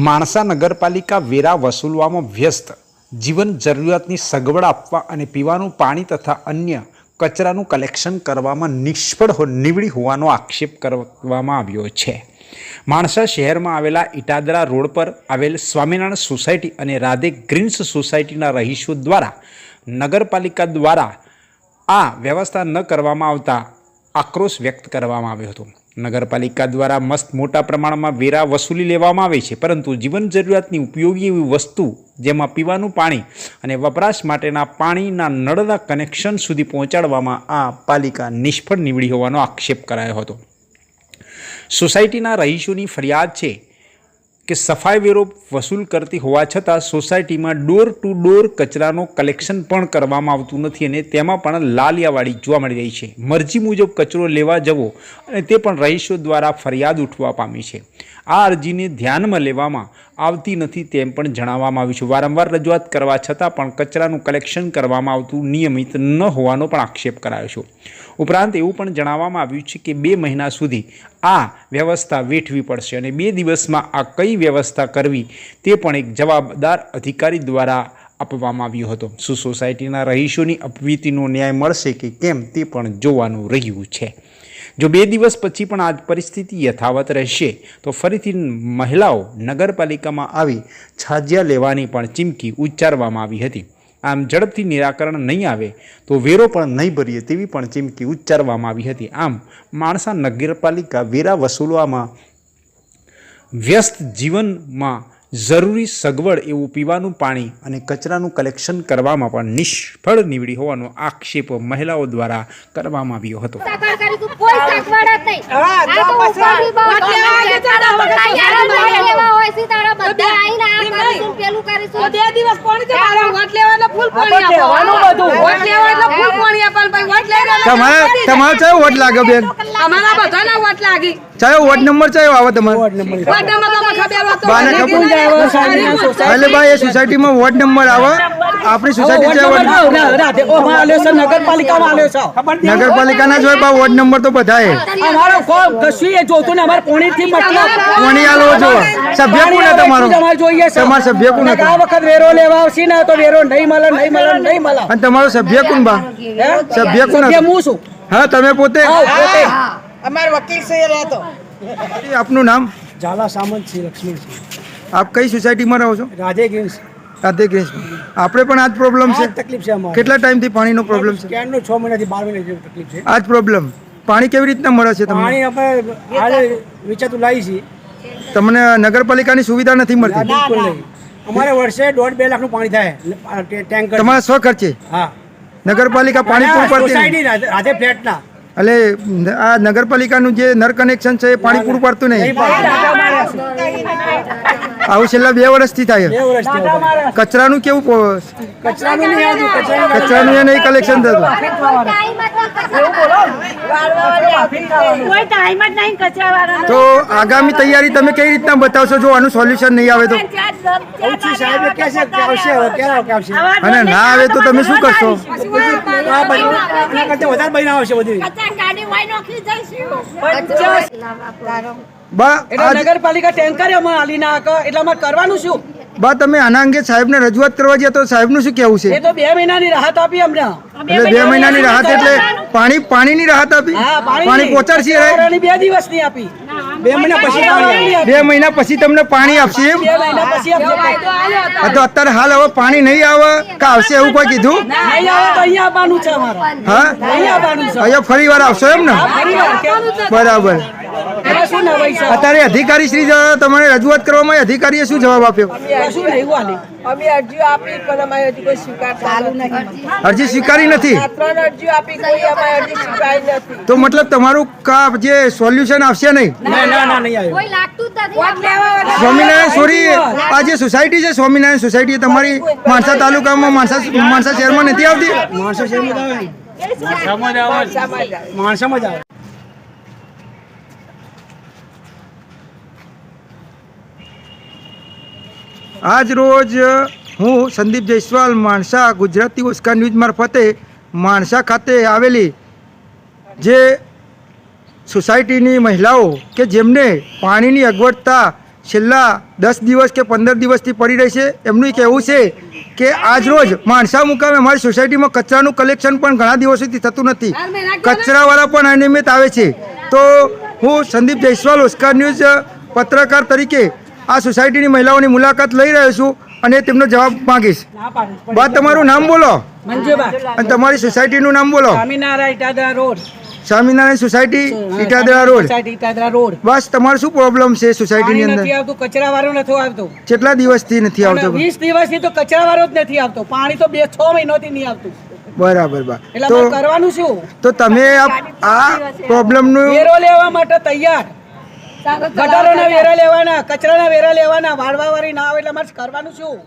માણસા નગરપાલિકા વેરા વસૂલવામાં વ્યસ્ત, જીવન જરૂરિયાતની સગવડ આપવા અને પીવાનું પાણી તથા અન્ય કચરાનું કલેક્શન કરવામાં નિષ્ફળ નીવડી હોવાનો આક્ષેપ કરવામાં આવ્યો છે। માણસા શહેરમાં આવેલા ઇટાદરા રોડ પર આવેલ સ્વામિનારાયણ સોસાયટી અને રાધે ગ્રીન્સ સોસાયટીના રહીશો દ્વારા નગરપાલિકા દ્વારા આ વ્યવસ્થા ન કરવામાં આવતા આક્રોશ વ્યક્ત કરવામાં આવ્યો હતો। નગરપાલિકા દ્વારા મસ્ત મોટા પ્રમાણમાં વેરા વસૂલી લેવામાં આવે છે, પરંતુ જીવન જરૂરિયાતની ઉપયોગી એવી વસ્તુ જેમાં પીવાનું પાણી અને વપરાશ માટેના પાણીના નળના કનેક્શન સુધી પહોંચાડવામાં આ પાલિકા નિષ્ફળ નીવડી હોવાનો આક્ષેપ કરાયો હતો। સોસાયટીના રહીશોની ફરિયાદ છે કે સફાઈ વેરો વસૂલ કરતી હોવા છતાં સોસાયટીમાં ડોર ટુ ડોર કચરાનો કલેક્શન પણ કરવામાં આવતું નથી અને તેમાં પણ લાલિયાવાડી જોવા મળી રહી છે। મરજી મુજબ કચરો લેવા જવો અને તે પણ રહીશો દ્વારા ફરિયાદ ઉઠવા પામી છે। આ અરજીને ધ્યાનમાં લેવામાં આવતી નથી તેમ પણ જણાવવામાં આવ્યું છે। વારંવાર રજૂઆત કરવા છતાં પણ કચરાનું કલેક્શન કરવામાં આવતું નિયમિત ન હોવાનો પણ આક્ષેપ કરાયો છે। ઉપરાંત એવું પણ જણાવવામાં આવ્યું છે કે 2 મહિના સુધી આ વ્યવસ્થા વેઠવી પડશે અને 2 દિવસમાં આ કઈ વ્યવસ્થા કરવી તે પણ એક જવાબદાર અધિકારી દ્વારા આપવામાં આવ્યો હતો। શું સોસાયટીના રહીશોની અપવીતિનો ન્યાય મળશે કે કેમ તે પણ જોવાનું રહ્યું છે। જો 2 દિવસ પછી પણ આ પરિસ્થિતિ યથાવત રહેશે તો ફરીથી મહિલાઓ નગરપાલિકામાં આવી છાજિયા લેવાની પણ ચીમકી ઉચ્ચારવામાં આવી હતી। આમ ઝડપથી નિરાકરણ નહીં આવે તો વેરો પણ નહીં ભરીએ તેવી પણ ચીમકી ઉચ્ચારવામાં આવી હતી। આમ માણસા નગરપાલિકા વેરા વસૂલવામાં વ્યસ્ત, જીવનમાં જરૂરી સગવડ એવું પીવાનું પાણી અને કચરાનું કલેક્શન કરવામાં પણ નિષ્ફળ નીવડી હોવાનો આક્ષેપ મહિલાઓ દ્વારા કરવામાં આવ્યો હતો। તમારો વોટ લાગે બેન? અમારા બધાના વોટ લાગી। ચાયો વોટ નંબર ચાયો આવે તમારો? વોટ નંબર તો બાને ખબર એટલે ભાઈ એ સોસાયટીમાં વોટ નંબર આવે? આપણી સોસાયટી છે નગરપાલિકામાં આલ્યો છે। નગરપાલિકાના જ હોય બા વોટ નંબર તો બધાએ અમારો કોમ કશું એ જોતું ને અમાર પોણીથી મતલબ કોની આલો છો? સભ્ય કોણ તમારો? તમારે જોઈએ છે તમારો સભ્ય કોણ હતો? આ વખત વેરો લેવા આવશે ને તો વેરો નહીં મળે। અને તમારો સભ્ય કોણ બા? સભ્ય કોણ હતો? હું છું। હા તમે પોતે? અમાર વકીલ છે રહેતો। આપનું નામ? ઝાલા સામંત છે, લક્ષ્મણ છે, આપ કઈ સોસાયટીમાં રહો છો? રાધે ગ્રીન્સ। રાધે ગ્રીન્સ। આપણે પણ આજ પ્રોબ્લેમ છે? તકલીફ છે અમારે। કેટલા ટાઈમથી પાણીનો પ્રોબ્લેમ છે? ક્યારનો 6 મહિનાથી 12 મહિના જેવી તકલીફ છે। આજ પ્રોબ્લેમ પાણી કેવી રીતના મળે છે તમને? પાણી આપણે હાલે વેચાતું લાવી છીએ, તમને નગરપાલિકાની સુવિધા નથી મળતી? બિલકુલ નહીં। અમારે વર્ષે 1.5-2 લાખનું પાણી થાય ટેન્કર। તમારા સ્વખર્ચે? હા, નગરપાલિકા પાણી પૂરું પાડતી સોસાયટી રાધે ફ્લેટના એટલે આ નગરપાલિકાનું જે નળ કનેક્શન છે એ પાણી પૂરું પાડતું નહીં? આવું છેલ્લા 2 વર્ષથી થાય? 2 વર્ષથી। કચરાનું કેવું? કચરાનું નહીં આવતું, કચરાનું એ નહીં કલેક્શન થતું? તો આગામી તૈયારી તમે કઈ રીતના બતાવશો જો આનું સોલ્યુશન નહીં આવે તો? સાહેબ કે છે કે આવશે, હવે ક્યારે આવશે? અને ના આવે તો તમે શું કરશો? વધારે બની આવશે બધી। બા એટલે નગરપાલિકા ટેન્કર અમારે આલી ના આકે એટલે અમારે કરવાનું શું? બા તમે આના અંગે સાહેબને રજૂઆત કરવા ગયા તો સાહેબનું શું કહેવું છે? એ તો 2 મહિનાની રાહત આપી અમને। એટલે 2 મહિનાની રાહત એટલે પાણીની રાહત આપી? હા, પાણી પહોંચાડશે? 2 દિવસની આપી। 2 મહિના પછી 2 મહિના પછી તમને પાણી આપશે એમ? 2 મહિના પછી આ તો અત્યારે હાલ હવે પાણી નહીં આવે કે આવશે એવું કોઈ કીધું? નહીં આવે તો અહીંયા આવવાનું છે અમારે। હા, અહીંયા આવવાનું છે। અહીંયા ફરી વાર આવશો એમ ને? ફરીવાર કેમ? બરાબર। એમાં શું નવાઈ છે? અત્યારે અધિકારી શ્રી તમારે રજૂઆત કરવામાં અધિકારીએ શું જવાબ આપ્યો? કશું નહીં આલી। અમે અરજીઓ આપી પણ અમારી હજી કોઈ સ્વીકાર ચાલુ નથી। અરજી સ્વીકારી નથી? 3 અરજીઓ આપી, કોઈ અમારી અરજી સ્વીકારી નથી। તો મતલબ તમારું જે સોલ્યુશન આવશે નહીં? ના નહીં આવ્યું। સ્વામિનારાયણ સોરી આ જે સોસાયટી છે સ્વામિનારાયણ સોસાયટી તમારી માણસા તાલુકામાં માણસા શહેરમાં નથી આવતી? માણસો શહેરમાં જ આવે, માણસામાં જ આવે। આજ રોજ હું સંદીપ જયસ્વાલ માણસા ગુજરાતી ઓસ્કાર ન્યૂઝ મારફતે માણસા ખાતે આવેલી જે સોસાયટીની મહિલાઓ કે જેમને પાણીની અગવડતા છેલ્લા 10 દિવસ કે 15 દિવસથી પડી રહી છે. એમનું કહેવું છે કે આજ રોજ માણસા મુકામે અમારી સોસાયટીમાં કચરાનું કલેક્શન પણ ઘણા દિવસોથી થતું નથી. કચરાવાળા પણ અનિયમિત આવે છે. તો હું સંદીપ જયસ્વાલ ઓસ્કાર ન્યૂઝ પત્રકાર તરીકે આ સોસાયટીની મહિલાઓની મુલાકાત લઈ રહ્યો છું અને તેમનો જવાબ માંગીશ. બા, તમારું નામ બોલો મંજુબા અને તમારી સોસાયટીનું નામ બોલો. Swaminarayan Itadara road Swaminarayan society Itadara road. Society Itadara road બસ, તમારું શું પ્રોબ્લેમ છે પાણી સોસાયટીની અંદર? નથી આવતું, કચરા વાળો નથી આવતો. કેટલા દિવસથી નથી આવતો? 20 દિવસથી તો કચરા વાળો જ નથી આવતો. પાણી તો 2-6 મહિનાથી નહીં આવતું. બરાબર બા. એટલે તો અમારે કરવાનું શું? તો તમે આ પ્રોબ્લેમનું વેરો લેવા માટે તૈયાર. ગટરોના વેરા લેવાના, કચરાના વેરા લેવાના, વાળવા વાળી ના આવે એટલે અમારે કરવાનું શું?